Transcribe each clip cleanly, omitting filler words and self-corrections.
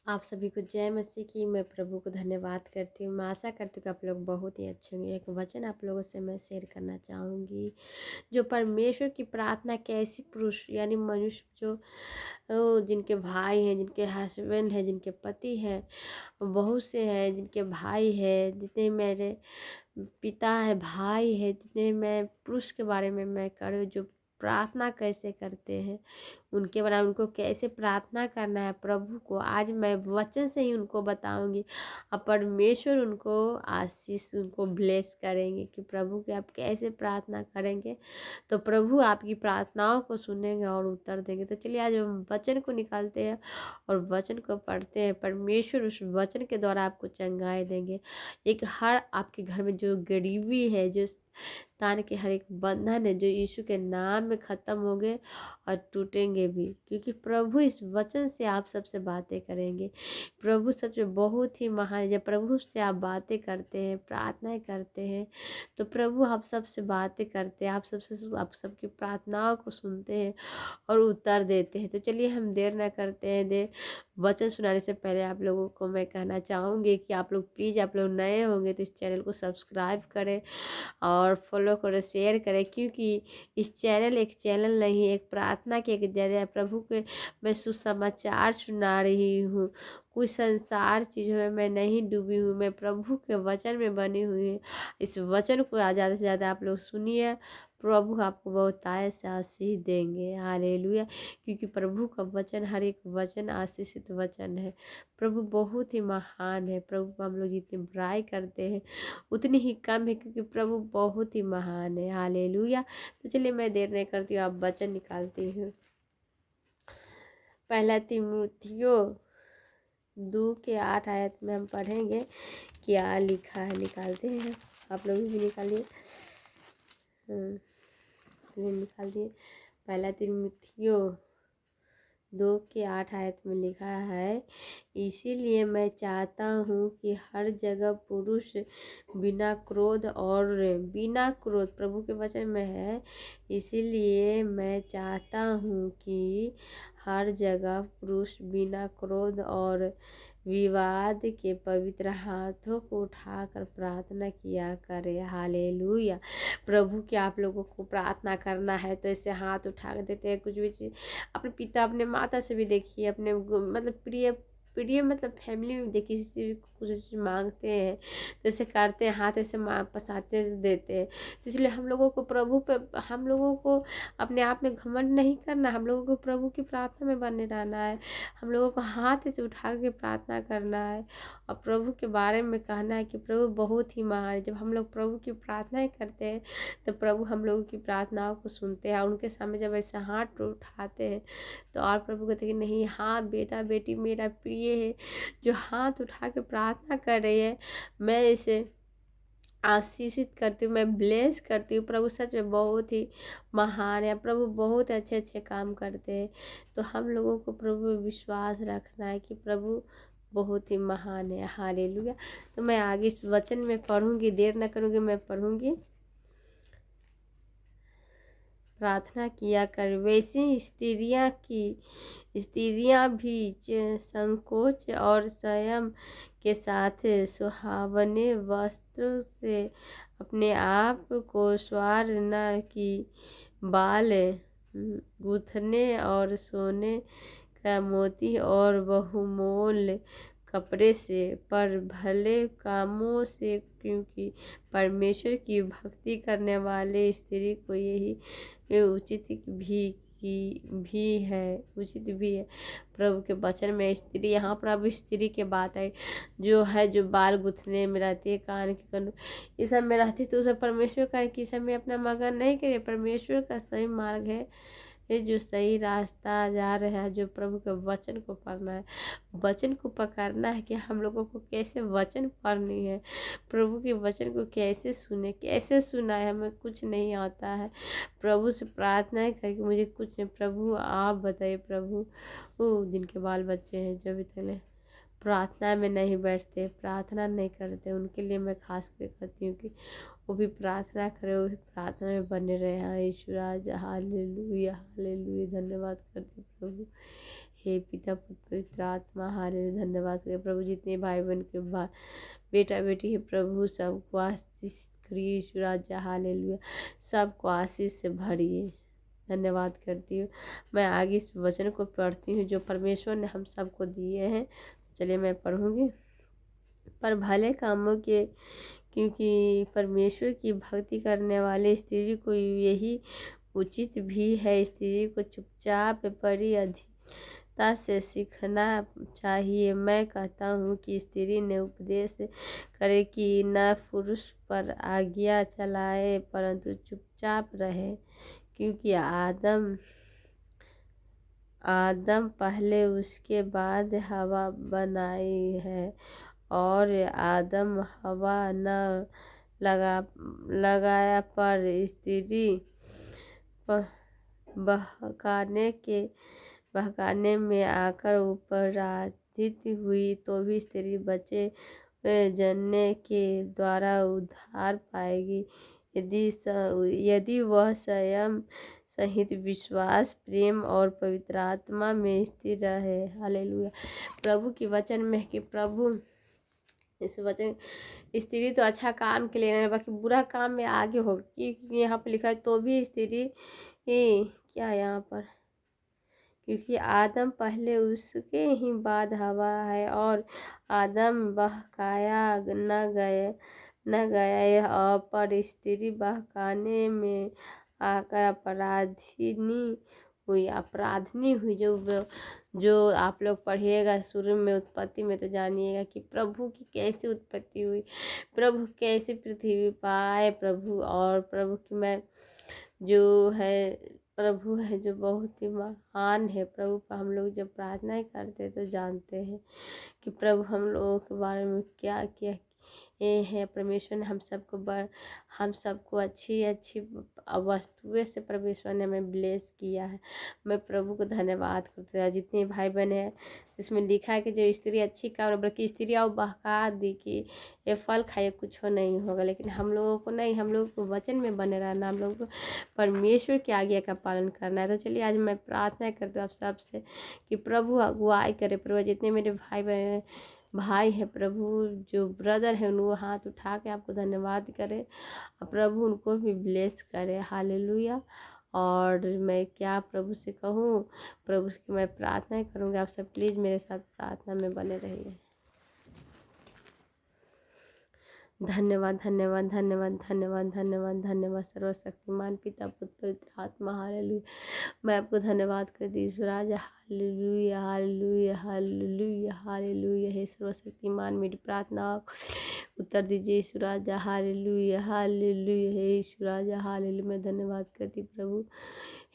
आप सभी को जय मसीह की। मैं प्रभु को धन्यवाद करती हूँ। मैं आशा करती हूँ कि आप लोग बहुत ही अच्छे होंगे। एक वचन आप लोगों से मैं शेयर करना चाहूँगी, जो परमेश्वर की प्रार्थना कैसी पुरुष यानी मनुष्य जो जिनके भाई हैं, जिनके हस्बैंड हैं, जिनके पति हैं, बहुत से हैं जिनके भाई हैं, जितने मेरे पिता है, भाई है, जितने मैं पुरुष के बारे में मैं करूँ जो प्रार्थना कैसे करते हैं, उनके बारे में उनको कैसे प्रार्थना करना है प्रभु को, आज मैं वचन से ही उनको बताऊंगी। और परमेश्वर उनको आशीष उनको ब्लेस करेंगे कि प्रभु की आप कैसे प्रार्थना करेंगे तो प्रभु आपकी प्रार्थनाओं को सुनेंगे और उत्तर देंगे। तो चलिए आज हम वचन को निकालते हैं और वचन को पढ़ते हैं। परमेश्वर उस वचन के द्वारा आपको चंगाई देंगे। एक हर आपके घर में जो गरीबी है, जो तान के हर एक बंधन है, जो यीशु के नाम में ख़त्म हो गए और टूटेंगे भी, क्योंकि प्रभु इस वचन से आप सबसे बातें करेंगे। प्रभु सच में बहुत ही महान है। जब प्रभु से आप बातें करते हैं, प्रार्थनाएं करते हैं, तो प्रभु आप सबसे बातें करते हैं, आप सबकी प्रार्थनाओं को सुनते हैं और उत्तर देते हैं। तो चलिए हम देर ना करते हैं। वचन सुनाने से पहले आप लोगों को मैं कहना चाहूँगी कि आप लोग प्लीज़, आप लोग नए होंगे तो इस चैनल को सब्सक्राइब करें और फॉलो करें, शेयर करें, क्योंकि इस चैनल एक चैनल नहीं, एक प्रार्थना के एक जरिए प्रभु के मैं सुसमाचार सुना रही हूँ। कुछ संसार चीज़ों में मैं नहीं डूबी हूँ, मैं प्रभु के वचन में बनी हुई हूँ। इस वचन को ज़्यादा से ज़्यादा आप लोग सुनिए। प्रभु आपको बहुत आय से आशीष देंगे। हालेलुया। क्योंकि प्रभु का वचन, हर एक वचन आशीषित वचन है। प्रभु बहुत ही महान है। प्रभु को हम लोग जितनी बुराई करते हैं उतनी ही कम है, क्योंकि प्रभु बहुत ही महान है। हालेलुया। तो चलिए मैं देर नहीं करती हूँ, आप वचन निकालती हूँ। पहला तीमुथियो 2:8 में हम पढ़ेंगे क्या लिखा है। निकालते हैं, आप लोग भी निकालिए। चलिए निकाल दिए। पहला तीमुथियो 2:8 में लिखा है, इसीलिए मैं चाहता हूँ कि हर जगह पुरुष बिना क्रोध और बिना क्रोध, प्रभु के वचन में है, इसीलिए मैं चाहता हूँ कि हर जगह पुरुष बिना क्रोध और विवाद के पवित्र हाथों को उठाकर प्रार्थना किया करे। हालेलुया। प्रभु के आप लोगों को प्रार्थना करना है तो ऐसे हाथ उठा कर देते हैं। कुछ भी चीज़ अपने पिता अपने माता से भी देखिए, अपने मतलब प्रिय प्रिय मतलब फैमिली में देखिए, किसी को कुछ चीज़ मांगते हैं तो ऐसे करते हैं, हाथ ऐसे पसारते देते हैं। तो इसलिए हम लोगों को प्रभु पे, हम लोगों को अपने आप में घमंड नहीं करना, हम लोगों को प्रभु की प्रार्थना में बने रहना है। हम लोगों को हाथ ऐसे उठा के प्रार्थना करना है और प्रभु के बारे में कहना है कि प्रभु बहुत ही महान है। जब हम लोग प्रभु की प्रार्थनाएं करते हैं तो प्रभु हम लोगों की प्रार्थनाओं को सुनते हैं और उनके सामने जब ऐसे हाथ उठाते हैं तो और प्रभु कहते हैं कि नहीं, हाँ बेटा बेटी मेरा प्रिय है जो हाथ उठा के प्रार्थना कर रही है, मैं इसे आशीषित करती हूँ, मैं ब्लेस करती हूँ। प्रभु सच में बहुत ही महान है। प्रभु बहुत अच्छे अच्छे काम करते हैं। तो हम लोगों को प्रभु में विश्वास रखना है कि प्रभु बहुत ही महान है। हालेलुया। तो मैं आगे इस वचन में पढ़ूंगी, देर न करूंगी, मैं पढ़ूंगी। प्रार्थना किया कर, वैसी स्त्रियां भी संकोच और संयम के साथ सुहावने वस्त्रों से अपने आप को संवारना की, बाल गूंथने और सोने का मोती और बहुमूल्य कपड़े से, पर भले कामों से, क्योंकि परमेश्वर की भक्ति करने वाले स्त्री को यही उचित भी है। प्रभु के वचन में स्त्री, यहाँ पर अब स्त्री के बात है जो है, जो बाल गुथने में रहती है, कान के कन ये सब में रहती है, तो उसे परमेश्वर का कि समय अपना मगन नहीं करे। परमेश्वर का सही मार्ग है, ये जो सही रास्ता जा रहा है, जो प्रभु के वचन को पढ़ना है, वचन को पकड़ना है कि हम लोगों को कैसे वचन पढ़नी है, प्रभु के वचन को कैसे सुने, कैसे सुना है, हमें कुछ नहीं आता है। प्रभु से प्रार्थना है करके मुझे कुछ नहीं, प्रभु आप बताइए। प्रभु वो जिनके बाल बच्चे हैं जो भी तले प्रार्थना में नहीं बैठते, प्रार्थना नहीं करते, उनके लिए मैं खास कर कहती हूँ कि वो भी प्रार्थना करें, वो भी प्रार्थना में बने रहे। हाँ यीशु राज, हालेलुया हालेलुया। धन्यवाद करते प्रभु। हे पिता पुत्र पवित्र आत्मा हालेलुया। धन्यवाद करें प्रभु, जितने भाई बहन के बेटा बेटी है प्रभु सबको आशीष करिए यीशु राजा हालेलुया। सबको आशीष से भरिए। धन्यवाद करती हूँ। मैं आगे इस वचन को पढ़ती हूँ जो परमेश्वर ने हम सबको दिए हैं। चलिए मैं पढ़ूँगी। पर भले कामों के, क्योंकि परमेश्वर की भक्ति करने वाले स्त्री को यही उचित भी है। स्त्री को चुपचाप बड़ी अधिकता से सीखना चाहिए। मैं कहता हूँ कि स्त्री ने उपदेश करे कि न पुरुष पर आज्ञा चलाए परंतु चुपचाप रहे, क्योंकि आदम पहले उसके बाद हवा बनाई है, और आदम हवा न लगाया पर स्त्री बहकाने में आकर अपराधित हुई, तो भी स्त्री बच्चे जनने के द्वारा उद्धार पाएगी, यदि वह स्वयं सहित विश्वास प्रेम और पवित्र आत्मा में स्थिर रहे। हालेलुया। प्रभु के वचन में कि प्रभु इस वचन स्त्री तो अच्छा काम के लिए नहीं, बाकी बुरा काम में आगे होगी, क्योंकि यहाँ पर लिखा है तो भी स्त्री क्या है यहाँ पर, क्योंकि आदम पहले उसके ही बाद हवा है, और आदम बहकाया न गया और पर स्त्री बहकाने में आकर अपराधनी हुई। जो आप लोग पढ़िएगा शुरू में उत्पत्ति में तो जानिएगा कि प्रभु की कैसे उत्पत्ति हुई, प्रभु कैसे पृथ्वी पर आए प्रभु, और प्रभु की मैं जो है प्रभु है जो बहुत ही महान है। प्रभु का हम लोग जब प्रार्थना करते तो जानते हैं कि प्रभु हम लोगों के बारे में क्या क्या ये है। परमेश्वर ने हम सबको अच्छी अच्छी वस्तुएं से परमेश्वर ने हमें ब्लेस किया है। मैं प्रभु को धन्यवाद करती हूँ। जितने भाई बहन हैं जिसमें लिखा है कि जो स्त्री अच्छी काम, बल्कि स्त्री आओ बहका दी कि ये फल खाइए कुछ नहीं होगा, लेकिन हम लोगों को नहीं, हम लोगों को वचन में बने रहना, हम लोगों को परमेश्वर की आज्ञा का पालन करना है। तो चलिए आज मैं प्रार्थना करती हूँ आप सबसे कि प्रभु अगुवाई करे। प्रभु जितने मेरे भाई है प्रभु जो ब्रदर है उनको हाथ उठा के आपको धन्यवाद करे, और प्रभु उनको भी ब्लेस करे। हालेलुया। और मैं क्या प्रभु से कहूँ, प्रभु से मैं प्रार्थना करूँगी। आप सब प्लीज़ मेरे साथ प्रार्थना में बने रहिए। धन्यवाद धन्यवाद धन्यवाद धन्यवाद धन्यवाद धन्यवाद सर्वशक्तिमान पिता पुत्र पवित्र आत्मा हालेलुया। मैं आपको धन्यवाद करती हूँ यीशु राजा। Hallelujah hallelujah hallelujah hallelujah. हे सर्वशक्तिमान मेरी प्रार्थना उत्तर दीजिए यीशु राजा। Hallelujah hallelujah. हे यीशु राजा हालेलुया। मैं धन्यवाद करती प्रभु।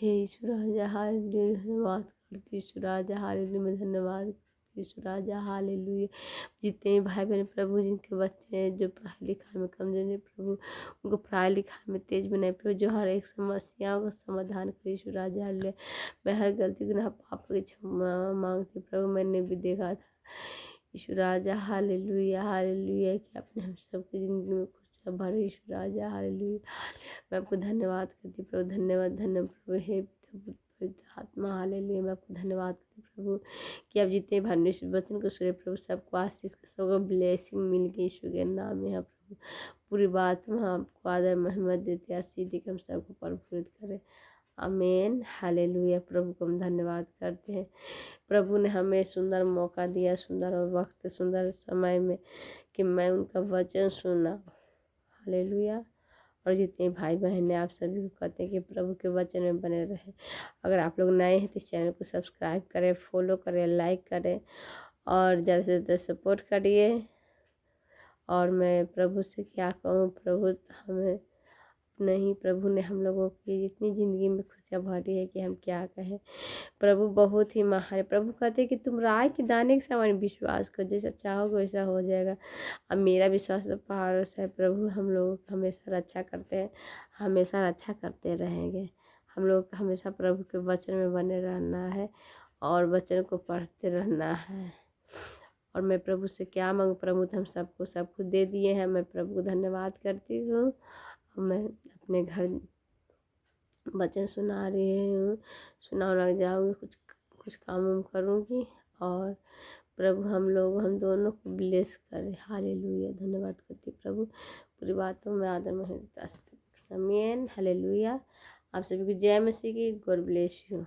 हे यीशु राजा हालेलुया। धन्यवाद करती यीशु राजा हालेलुया। मैं धन्यवाद यीशु राजा हालेलुया। जितने भाई बहन प्रभु जिनके बच्चे हैं जो पढ़ाई लिखाई में कमजोर है प्रभु उनको पढ़ाई लिखाई में तेज बनाए प्रभु, जो हर एक समस्याओं का समाधान करे यीशु राजा हालेलुया। मैं हर गलती गुनाह पाप की क्षमा मांगती प्रभु। मैंने भी देखा था यीशु राजा हालेलुया हालेलुया कि आपने हम सबकी ज़िंदगी में खुशियाँ भरे यीशु राजा हालेलुया। मैं आपको धन्यवाद करती प्रभु। धन्यवाद धन्यवाद प्रभु। हे पिता पुत्र पवित्र आत्मा हालेलुया। मैं आपको धन्यवाद करती प्रभु कि आप जितने भाई इस वचन को सुने प्रभु सबको आशीष का सबको ब्लेसिंग मिल गई यीशु के नाम में है प्रभु। पूरी बात में आपको आदर महिमा देते आशीष देकर हम सबको प्रफुल्लित करें। आमीन हालेलुया। प्रभु को हम धन्यवाद करते हैं। प्रभु ने हमें सुंदर मौका दिया, सुंदर वक्त, सुंदर समय में कि मैं उनका वचन सुना। हालेलुया। और जितने भाई बहन हैं आप सभी को कहते हैं कि प्रभु के वचन में बने रहे। अगर आप लोग नए हैं तो इस चैनल को सब्सक्राइब करें, फॉलो करें, लाइक करें और ज़्यादा से ज़्यादा सपोर्ट करिए। और मैं प्रभु से क्या कहूँ, प्रभु हमें नहीं, प्रभु ने हम लोगों की इतनी ज़िंदगी में खुशियाँ भरी है कि हम क्या कहें। प्रभु बहुत ही महान है। प्रभु कहते हैं कि तुम राय के दाने के समान विश्वास करो, जैसा चाहोगे वैसा हो जाएगा। अब मेरा विश्वास तो पहाड़ों से है। प्रभु हम लोग हमेशा रक्षा करते हैं, हमेशा रक्षा करते रहेंगे। हम लोग हमेशा प्रभु के वचन में बने रहना है और वचन को पढ़ते रहना है। और मैं प्रभु से क्या मांगू, प्रभु तो हम सबको सब कुछ दे दिए हैं। मैं प्रभु को धन्यवाद करती हूँ। मैं अपने घर वचन सुना रही हूँ, सुना जाऊँगी। कुछ कुछ काम वाम करूँगी, और प्रभु हम दोनों को ब्लेस करे। हालेलुया। धन्यवाद करती हूँ प्रभु, पूरी बातों में आदर महिमा आमीन। हालेलुया। आप सभी को जय मसीह की। God bless you.